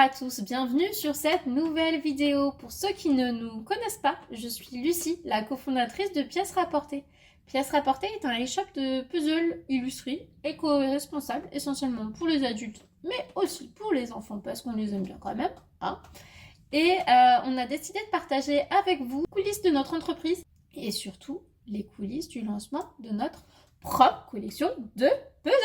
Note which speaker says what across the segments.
Speaker 1: à tous, bienvenue sur cette nouvelle vidéo. Pour ceux qui ne nous connaissent pas, je suis Lucie, la cofondatrice de Pièces Rapportées. Pièces Rapportées est un e-shop de puzzles illustrés, éco-responsable, essentiellement pour les adultes, mais aussi pour les enfants, parce qu'on les aime bien quand même. Hein. Et on a décidé de partager avec vous les coulisses de notre entreprise et surtout les coulisses du lancement de notre propre collection de puzzles.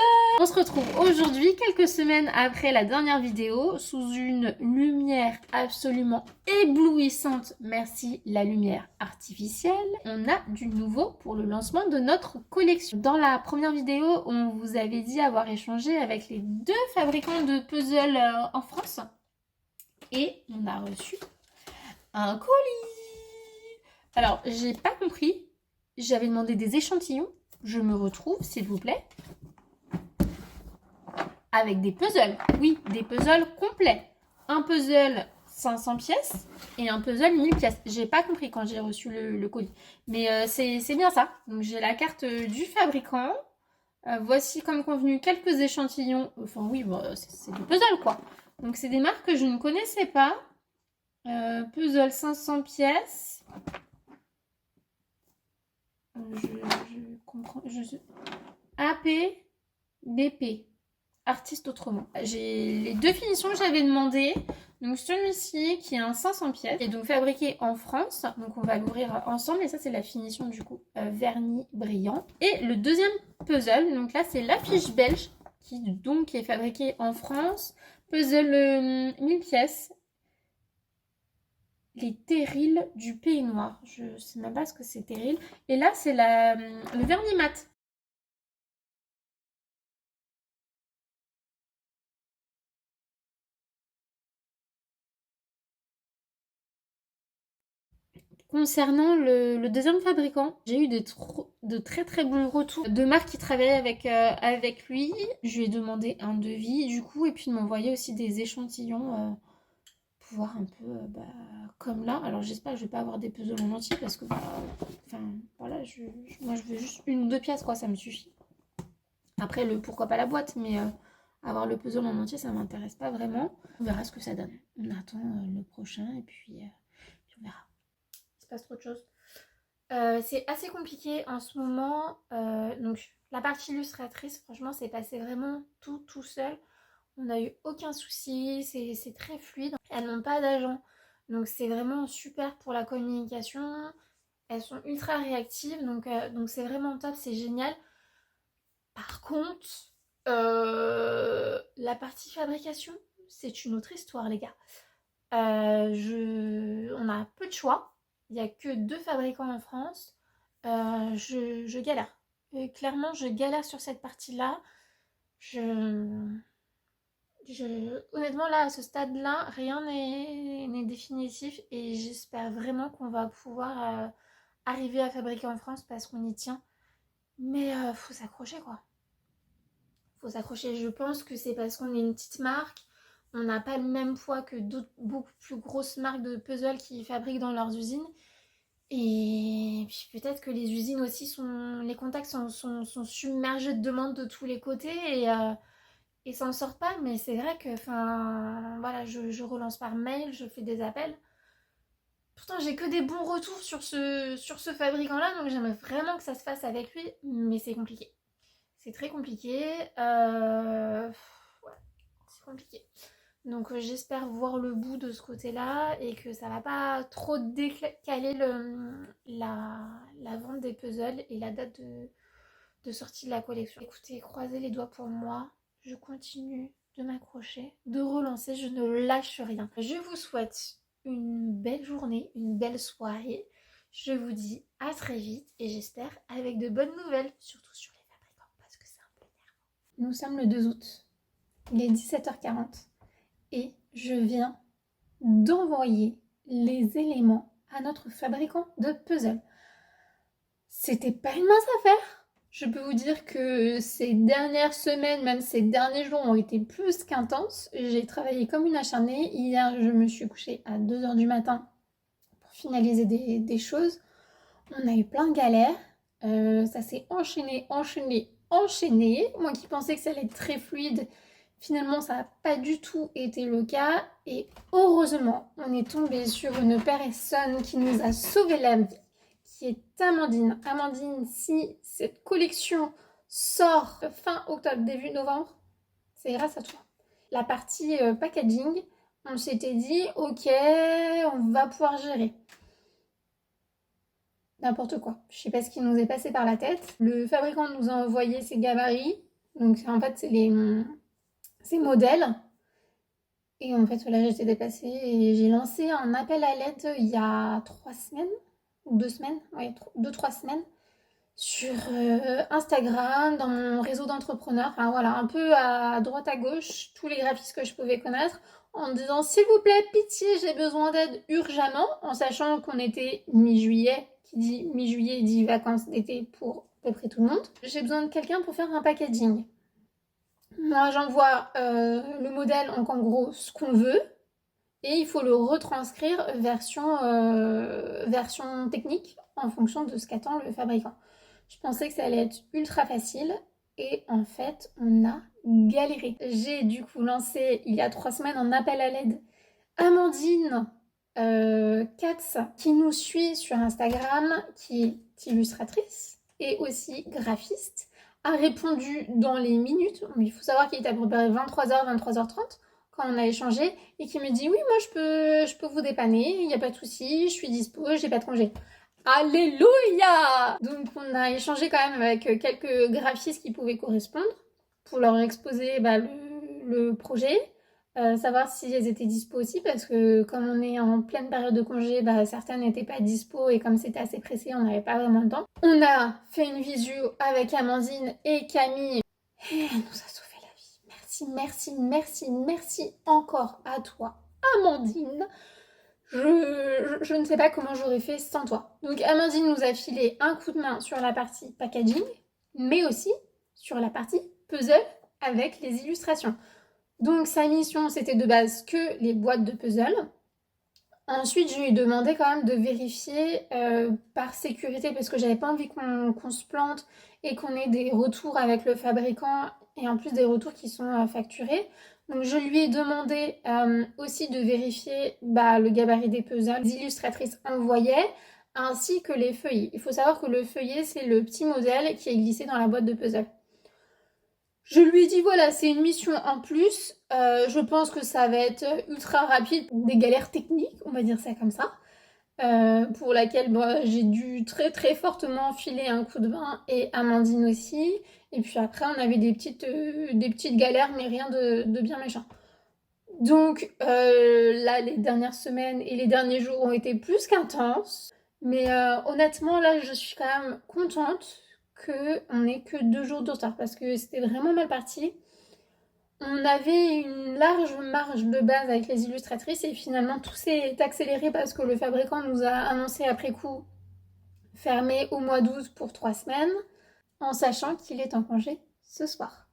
Speaker 1: On se retrouve aujourd'hui, quelques semaines après la dernière vidéo, sous une lumière absolument éblouissante. Merci la lumière artificielle. On a du nouveau pour le lancement de notre collection. Dans la première vidéo, on vous avait dit avoir échangé avec les 2 fabricants de puzzles en France. Et on a reçu un colis. Alors, j'ai pas compris. J'avais demandé des échantillons. Je me retrouve, s'il vous plaît, avec des puzzles. Oui, des puzzles complets. Un puzzle 500 pièces et un puzzle 1000 pièces. J'ai pas compris quand j'ai reçu le colis. Mais c'est bien ça. Donc, j'ai la carte du fabricant. Voici, comme convenu, quelques échantillons. Enfin, oui, bon, c'est des puzzles, quoi. Donc, c'est des marques que je ne connaissais pas. Puzzle 500 pièces. Je comprends. AP, BP. Artiste autrement. J'ai les 2 finitions que j'avais demandé. Donc celui-ci qui est un 500 pièces et donc fabriqué en France. Donc on va l'ouvrir ensemble et ça c'est la finition du coup vernis brillant. Et le deuxième puzzle, donc là c'est l'affiche belge qui donc est fabriquée en France. Puzzle 1000 pièces. Les terrils du Pays Noir. Je sais même pas ce que c'est terril. Et là c'est le vernis mat. Concernant le deuxième fabricant, j'ai eu de très très bons retours de marques qui travaillaient avec lui. Je lui ai demandé un devis du coup et puis de m'envoyer aussi des échantillons pour voir un peu comme là. Alors j'espère que je vais pas avoir des puzzles en entier parce que enfin voilà, moi je veux juste 1 ou 2 pièces quoi, ça me suffit. Après pourquoi pas la boîte, mais avoir le puzzle en entier ça m'intéresse pas vraiment. On verra ce que ça donne. On attend le prochain et puis on verra. Il se passe trop de choses. C'est assez compliqué en ce moment. Donc la partie illustratrice, franchement, c'est passé vraiment tout seul. On n'a eu aucun souci, c'est très fluide. Elles n'ont pas d'agent, donc c'est vraiment super pour la communication. Elles sont ultra réactives, donc c'est vraiment top, c'est génial. Par contre, la partie fabrication, c'est une autre histoire, les gars. On a peu de choix. Il n'y a que 2 fabricants en France. Je galère. Clairement, je galère sur cette partie-là. Honnêtement, là, à ce stade-là, rien n'est définitif. Et j'espère vraiment qu'on va pouvoir arriver à fabriquer en France parce qu'on y tient. Mais faut s'accrocher, quoi. Faut s'accrocher. Je pense que c'est parce qu'on est une petite marque. On n'a pas le même poids que d'autres beaucoup plus grosses marques de puzzles qui fabriquent dans leurs usines. Et puis peut-être que les usines aussi les contacts sont submergés de demandes de tous les côtés et s'en sortent pas. Mais c'est vrai que voilà, je relance par mail, je fais des appels. Pourtant j'ai que des bons retours sur ce fabricant-là, donc j'aimerais vraiment que ça se fasse avec lui, mais c'est compliqué. C'est très compliqué. Ouais, c'est compliqué. Donc j'espère voir le bout de ce côté-là et que ça va pas trop décaler la vente des puzzles et la date de sortie de la collection. Écoutez, croisez les doigts pour moi. Je continue de m'accrocher, de relancer, je ne lâche rien. Je vous souhaite une belle journée, une belle soirée. Je vous dis à très vite et j'espère avec de bonnes nouvelles, surtout sur les fabricants parce que c'est un peu énervant. Nous sommes le 2 août, il est 17h40. Et je viens d'envoyer les éléments à notre fabricant de puzzles. C'était pas une mince affaire. Je peux vous dire que ces dernières semaines, même ces derniers jours ont été plus qu'intenses. J'ai travaillé comme une acharnée. Hier, je me suis couchée à 2h du matin pour finaliser des choses. On a eu plein de galères. Ça s'est enchaîné. Moi qui pensais que ça allait être très fluide, Finalement, ça n'a pas du tout été le cas et heureusement, on est tombé sur une personne qui nous a sauvé la vie, qui est Amandine. Amandine, si cette collection sort fin octobre, début novembre, c'est grâce à toi. La partie packaging, on s'était dit, ok, on va pouvoir gérer. N'importe quoi. Je sais pas ce qui nous est passé par la tête. Le fabricant nous a envoyé ses gabarits. Donc en fait, c'est ces modèles. Et en fait, voilà, j'étais dépassée et j'ai lancé un appel à l'aide il y a 3 semaines, ou 2 semaines, ouais, 2-3 semaines, sur Instagram, dans mon réseau d'entrepreneurs, enfin voilà, un peu à droite à gauche, tous les graphistes que je pouvais connaître, en disant s'il vous plaît, pitié, j'ai besoin d'aide urgemment, en sachant qu'on était mi-juillet, qui dit mi-juillet dit vacances d'été pour à peu près tout le monde. J'ai besoin de quelqu'un pour faire un packaging. Moi, j'envoie le modèle en gros ce qu'on veut et il faut le retranscrire version technique en fonction de ce qu'attend le fabricant. Je pensais que ça allait être ultra facile et en fait, on a galéré. J'ai du coup lancé il y a 3 semaines un appel à l'aide. Amandine Katz, qui nous suit sur Instagram, qui est illustratrice et aussi graphiste, a répondu dans les minutes. Il faut savoir qu'il était à peu près 23h, 23h30 quand on a échangé et qui me dit oui, moi je peux vous dépanner, il n'y a pas de souci, je suis dispo, j'ai pas de congé. Alléluia! Donc on a échangé quand même avec quelques graphistes qui pouvaient correspondre pour leur exposer le projet, savoir si elles étaient dispo aussi parce que comme on est en pleine période de congé, certaines n'étaient pas dispo et comme c'était assez pressé, on n'avait pas vraiment le temps. On a fait une visio avec Amandine et Camille et elle nous a sauvé la vie. Merci, merci, merci, merci encore à toi, Amandine. Je ne sais pas comment j'aurais fait sans toi. Donc Amandine nous a filé un coup de main sur la partie packaging, mais aussi sur la partie puzzle avec les illustrations. Donc sa mission, c'était de base que les boîtes de puzzle. Ensuite, je lui ai demandé quand même de vérifier par sécurité parce que j'avais pas envie qu'on se plante et qu'on ait des retours avec le fabricant et en plus des retours qui sont facturés. Donc je lui ai demandé aussi de vérifier le gabarit des puzzles, les illustratrices envoyaient, ainsi que les feuillets. Il faut savoir que le feuillet, c'est le petit modèle qui est glissé dans la boîte de puzzle. Je lui ai dit voilà, c'est une mission en plus, je pense que ça va être ultra rapide, des galères techniques, on va dire ça comme ça, pour laquelle j'ai dû très très fortement filer un coup de main et Amandine aussi. Et puis après on avait des petites galères mais rien de bien méchant. Donc là les dernières semaines et les derniers jours ont été plus qu'intenses. Mais honnêtement là je suis quand même contente qu'on n'ait que 2 jours de retard parce que c'était vraiment mal parti. On avait une large marge de base avec les illustratrices et finalement tout s'est accéléré parce que le fabricant nous a annoncé après coup fermé au mois d'août pour 3 semaines en sachant qu'il est en congé ce soir.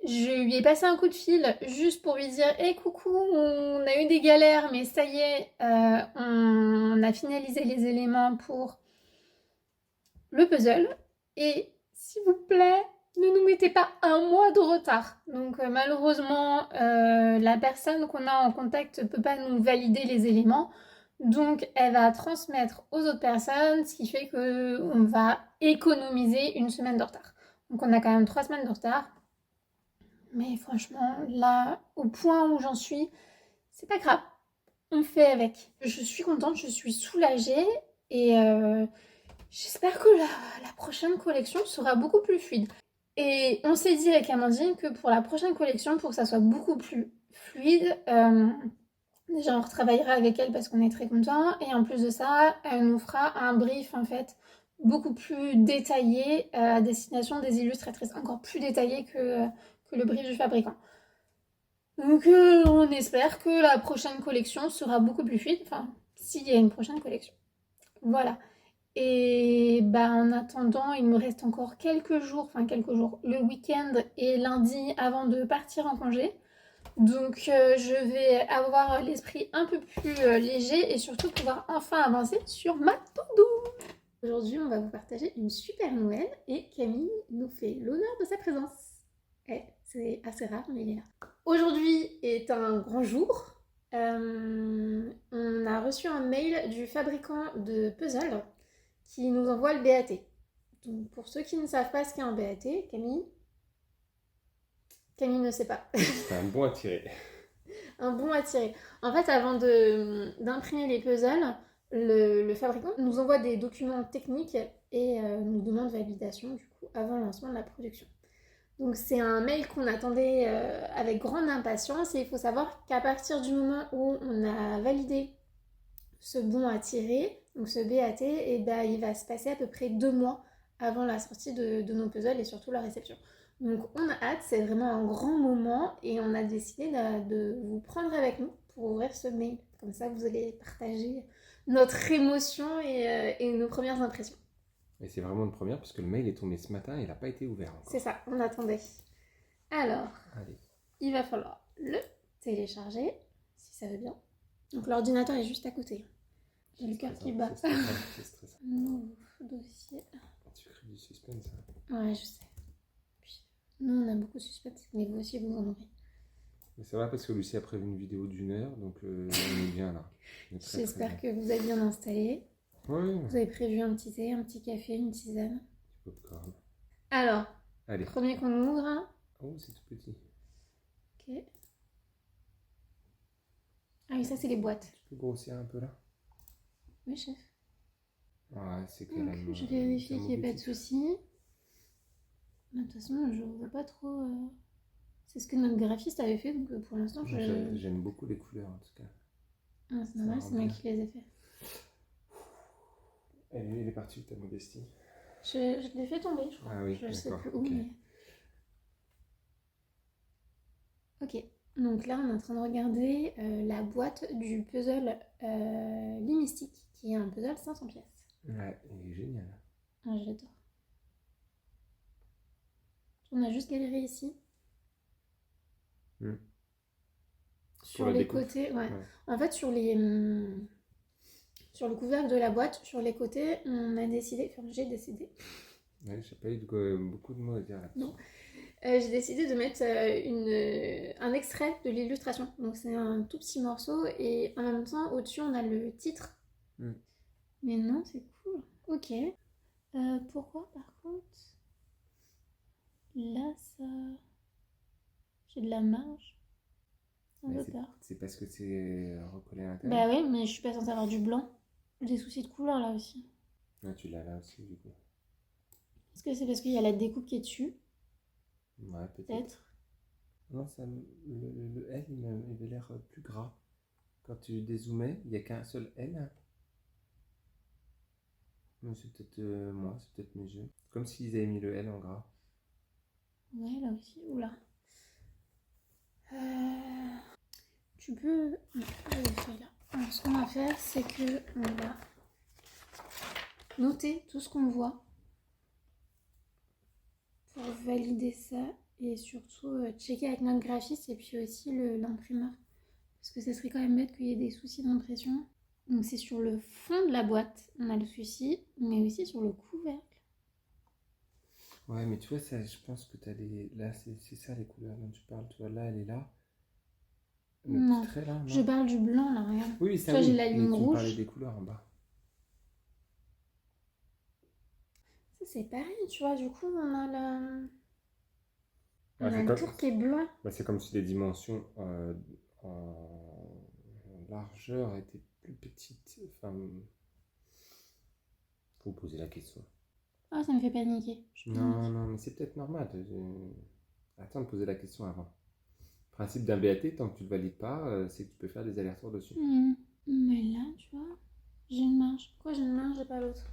Speaker 1: Je lui ai passé un coup de fil juste pour lui dire hey, coucou, on a eu des galères mais ça y est, on a finalisé les éléments pour le puzzle et s'il vous plaît, ne nous mettez pas un mois de retard. Donc malheureusement, la personne qu'on a en contact ne peut pas nous valider les éléments. Donc elle va transmettre aux autres personnes, ce qui fait qu'on va économiser une semaine de retard. Donc on a quand même 3 semaines de retard. Mais franchement, là, au point où j'en suis, c'est pas grave. On fait avec. Je suis contente, je suis soulagée et j'espère que la prochaine collection sera beaucoup plus fluide. Et on s'est dit avec Amandine que pour la prochaine collection, pour que ça soit beaucoup plus fluide, déjà on retravaillera avec elle parce qu'on est très contents. Et en plus de ça, elle nous fera un brief en fait beaucoup plus détaillé à destination des illustratrices. Encore plus détaillé que le brief du fabricant. Donc on espère que la prochaine collection sera beaucoup plus fluide. Enfin, s'il y a une prochaine collection. Voilà. Et en attendant, il me reste encore quelques jours, le week-end et lundi avant de partir en congé. Donc je vais avoir l'esprit un peu plus léger et surtout pouvoir enfin avancer sur ma to-do. Aujourd'hui, on va vous partager une super nouvelle et Camille nous fait l'honneur de sa présence. C'est assez rare, mais il est là. Aujourd'hui est un grand jour. On a reçu un mail du fabricant de puzzles qui nous envoie le BAT. Donc, pour ceux qui ne savent pas ce qu'est un BAT, Camille ne sait pas.
Speaker 2: C'est un bon à tirer.
Speaker 1: Un bon à tirer. En fait, avant d'imprimer les puzzles, le fabricant nous envoie des documents techniques et nous demande validation du coup avant le lancement de la production. Donc c'est un mail qu'on attendait avec grande impatience et il faut savoir qu'à partir du moment où on a validé ce bon à tirer, donc ce BAT, et ben, il va se passer à peu près 2 mois avant la sortie de nos puzzles et surtout la réception. Donc on a hâte, c'est vraiment un grand moment et on a décidé de vous prendre avec nous pour ouvrir ce mail. Comme ça vous allez partager notre émotion et nos premières impressions.
Speaker 2: Et c'est vraiment une première parce que le mail est tombé ce matin et il n'a pas été ouvert encore.
Speaker 1: C'est ça, on attendait. Alors,
Speaker 2: Allez.
Speaker 1: Il va falloir le télécharger, si ça veut bien. Donc l'ordinateur est juste à côté. J'ai le cœur qui bat.
Speaker 2: C'est stressant.
Speaker 1: Nouveau dossier.
Speaker 2: Tu crées du suspense.
Speaker 1: Ouais, je sais. Puis, nous, on a beaucoup de suspense, mais vous aussi, vous en aurez.
Speaker 2: Mais ça va parce que Lucie a prévu une vidéo d'1 heure, donc on est bien là.
Speaker 1: J'espère que vous avez bien installé.
Speaker 2: Oui.
Speaker 1: Vous avez prévu un petit thé, un petit café, une tisane.
Speaker 2: Du popcorn.
Speaker 1: Alors,
Speaker 2: allez.
Speaker 1: Premier qu'on ouvre.
Speaker 2: Oh, c'est tout petit.
Speaker 1: Ok. Ah oui, ça, c'est les boîtes.
Speaker 2: Tu peux grossir un peu là?
Speaker 1: Oui, chef.
Speaker 2: Ouais, c'est quand
Speaker 1: Donc,
Speaker 2: même.
Speaker 1: je vérifie qu'il n'y ait pas de soucis. De toute façon, je vois pas trop. C'est ce que notre graphiste avait fait, donc pour l'instant,
Speaker 2: J'aime beaucoup les couleurs en tout cas.
Speaker 1: Ah, c'est normal, c'est moi qui les ai fait.
Speaker 2: Elle est partie, ta modestie.
Speaker 1: Je l'ai fait tomber, je crois.
Speaker 2: Ah oui,
Speaker 1: je sais plus où,
Speaker 2: okay.
Speaker 1: mais... Ok, donc là, on est en train de regarder la boîte du puzzle Limystique, qui est un puzzle 500 pièces.
Speaker 2: Ouais, il est génial.
Speaker 1: Ah, j'adore. On a juste galéré ici. Sur les côtés, ouais. En fait, sur le couvercle de la boîte, sur les côtés, on a décidé, enfin j'ai décidé.
Speaker 2: Ouais, j'ai pas eu beaucoup de mots à dire là.
Speaker 1: Non. J'ai décidé de mettre un extrait de l'illustration. Donc c'est un tout petit morceau et en même temps, au-dessus, on a le titre. Mais non, c'est cool. Ok. Pourquoi, par contre, là, ça... J'ai de la marge.
Speaker 2: C'est parce que c'est recollé à l'intérieur.
Speaker 1: Bah oui, mais je suis pas censée avoir du blanc. J'ai des soucis de couleur là aussi.
Speaker 2: Ah, tu l'as là aussi du coup.
Speaker 1: Est-ce que c'est parce qu'il y a la découpe qui est dessus?
Speaker 2: Ouais, peut-être. Non, le L, il avait l'air plus gras. Quand tu dézoomais, il n'y a qu'un seul L. Mais c'est peut-être moi, c'est peut-être mes yeux. Comme s'ils avaient mis le L en gras.
Speaker 1: Ouais, là aussi. Oula. Tu peux... Non, je l'ai fait là. Alors, ce qu'on va faire, c'est que on va noter tout ce qu'on voit pour valider ça et surtout checker avec notre graphiste et puis aussi l'imprimeur. Parce que ça serait quand même bête qu'il y ait des soucis d'impression. Donc c'est sur le fond de la boîte, on a le souci, mais aussi sur le couvercle.
Speaker 2: Ouais, mais tu vois, ça, je pense que tu as les... Là, c'est ça les couleurs dont tu parles. Tu vois, là, elle est là.
Speaker 1: Non,
Speaker 2: trait, là, non,
Speaker 1: je parle du blanc là, regarde.
Speaker 2: Oui, ça,
Speaker 1: toi,
Speaker 2: oui.
Speaker 1: j'ai la ligne
Speaker 2: mais tu
Speaker 1: rouge.
Speaker 2: parlais des couleurs en bas.
Speaker 1: Ça, c'est pareil, tu vois, du coup, on a
Speaker 2: Ouais,
Speaker 1: le tour qui est blanc.
Speaker 2: Bah, c'est comme si les dimensions en largeur étaient plus petites. Enfin, faut poser la question.
Speaker 1: Ah, ça me fait paniquer.
Speaker 2: Non, mais c'est peut-être normal. Attends de poser la question avant. Le principe d'un BAT, tant que tu ne le valides pas, c'est que tu peux faire des allers-retours dessus.
Speaker 1: Mais là, tu vois, j'ai une marge. Pourquoi j'ai une marge et pas l'autre?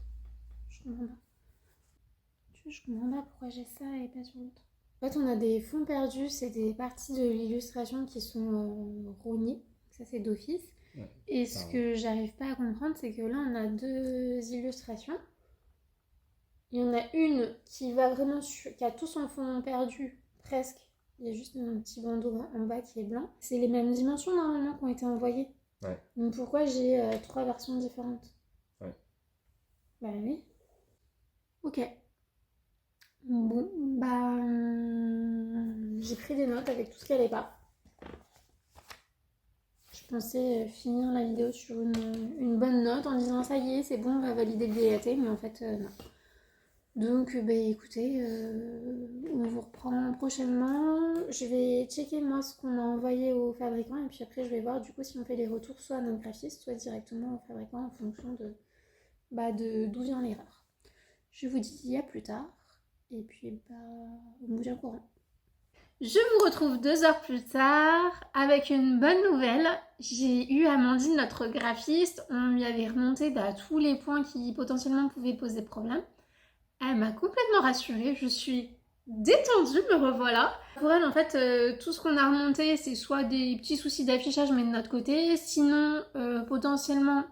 Speaker 1: Je comprends pas. Je comprends pas pourquoi j'ai ça et pas sur l'autre. En fait, on a des fonds perdus, c'est des parties de l'illustration qui sont rognées. Ça, c'est d'office. Ouais, et ce que j'arrive pas à comprendre, c'est que là, on a 2 illustrations. Il y en a une qui va vraiment qui a tout son fond perdu, presque. Il y a juste un petit bandeau en bas qui est blanc. C'est les mêmes dimensions normalement qui ont été envoyées. Ouais. Donc pourquoi j'ai 3 versions différentes? Ouais. Bah oui. Ok. Bon, bah... j'ai pris des notes avec tout ce qui allait pas. Je pensais finir la vidéo sur une bonne note en disant ça y est, c'est bon, on va valider le DAT, mais en fait, non. Donc, bah écoutez, on vous reprend prochainement. Je vais checker moi ce qu'on a envoyé au fabricant et puis après, je vais voir du coup si on fait les retours soit à notre graphiste, soit directement au fabricant en fonction de d'où vient l'erreur. Je vous dis à plus tard et puis on vous tient au courant. Je vous retrouve 2 heures plus tard avec une bonne nouvelle. J'ai eu Amandine, notre graphiste. On lui avait remonté tous les points qui potentiellement pouvaient poser problème. Elle m'a complètement rassurée. Je suis détendue, me revoilà. Pour elle, en fait, tout ce qu'on a remonté, c'est soit des petits soucis d'affichage, mais de notre côté. Sinon, potentiellement,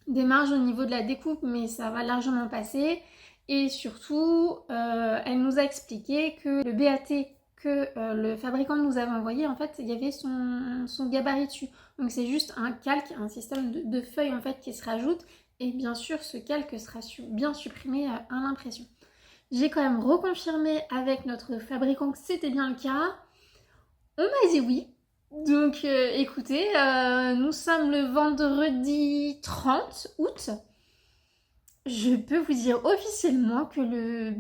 Speaker 1: des marges au niveau de la découpe, mais ça va largement passer. Et surtout, elle nous a expliqué que le BAT que le fabricant nous avait envoyé, en fait, il y avait son gabarit dessus. Donc c'est juste un calque, un système de feuilles en fait qui se rajoute. Et bien sûr, ce calque sera bien supprimé à l'impression. J'ai quand même reconfirmé avec notre fabricant que c'était bien le cas. On m'a dit oui. Donc écoutez, nous sommes le vendredi 30 août. Je peux vous dire officiellement que les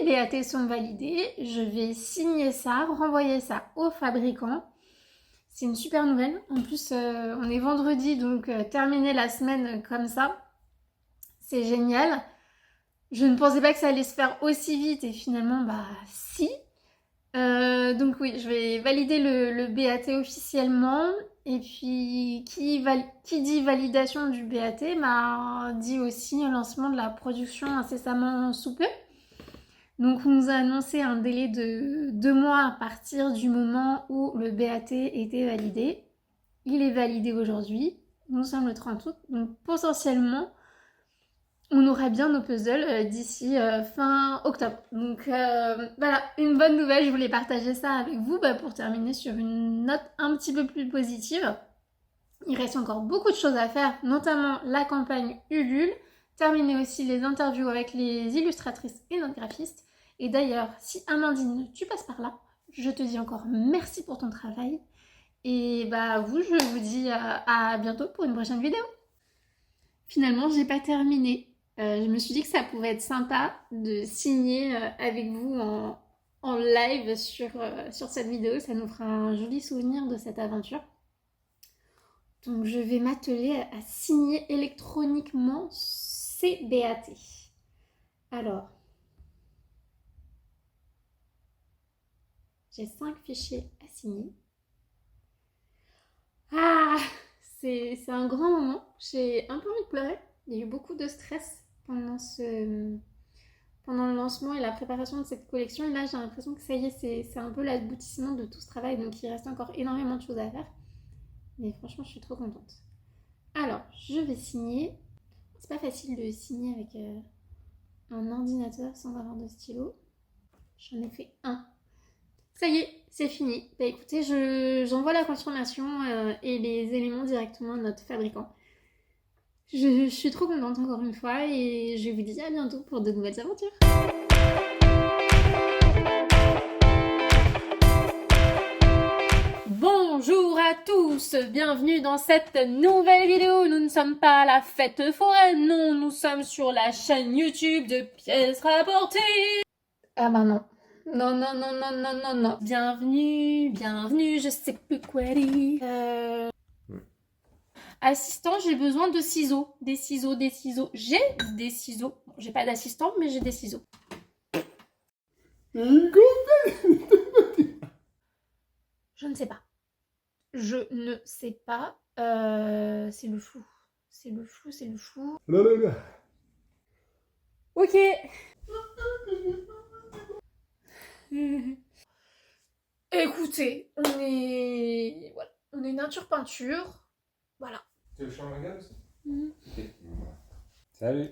Speaker 1: BAT sont validés. Je vais signer ça, renvoyer ça au fabricant. C'est une super nouvelle. En plus, on est vendredi, donc terminer la semaine comme ça, c'est génial. Je ne pensais pas que ça allait se faire aussi vite et finalement, si. Donc oui, je vais valider le BAT officiellement. Et puis, qui dit validation du BAT m'a dit aussi un lancement de la production incessamment sous peu. Donc, on nous a annoncé un délai de 2 mois à partir du moment où le BAT était validé. Il est validé aujourd'hui. Nous sommes le 30 août. Donc, potentiellement, on aura bien nos puzzles d'ici fin octobre. Donc voilà, une bonne nouvelle, je voulais partager ça avec vous pour terminer sur une note un petit peu plus positive. Il reste encore beaucoup de choses à faire, notamment la campagne Ulule, terminer aussi les interviews avec les illustratrices et notre graphiste. Et d'ailleurs, si Amandine, tu passes par là, je te dis encore merci pour ton travail. Et je vous dis à bientôt pour une prochaine vidéo. Finalement, j'ai pas terminé. Je me suis dit que ça pouvait être sympa de signer avec vous en live sur cette vidéo. Ça nous fera un joli souvenir de cette aventure. Donc je vais m'atteler à signer électroniquement ces BAT. Alors, j'ai 5 fichiers à signer. Ah, c'est un grand moment. J'ai un peu envie de pleurer. Il y a eu beaucoup de stress pendant le lancement et la préparation de cette collection. Et là, j'ai l'impression que ça y est, c'est un peu l'aboutissement de tout ce travail. Donc, il reste encore énormément de choses à faire. Mais franchement, je suis trop contente. Alors, je vais signer. C'est pas facile de signer avec un ordinateur sans avoir de stylo. J'en ai fait un. Ça y est, c'est fini. Écoutez, j'envoie la confirmation et les éléments directement à notre fabricant. Je suis trop contente encore une fois et je vous dis à bientôt pour de nouvelles aventures. Bonjour à tous, bienvenue dans cette nouvelle vidéo. Nous ne sommes pas à la fête foraine, non, nous sommes sur la chaîne YouTube de Pièces Rapportées. Ah non. Non. Bienvenue, je sais plus quoi dire. Assistant, j'ai besoin de ciseaux. Des ciseaux. J'ai des ciseaux. Bon, j'ai pas d'assistant, mais j'ai des ciseaux. Je ne sais pas. C'est le flou. Là. Ok. Écoutez, on est nature peinture. Voilà.
Speaker 2: Tu veux changer ma gamme aussi? Ok. Salut.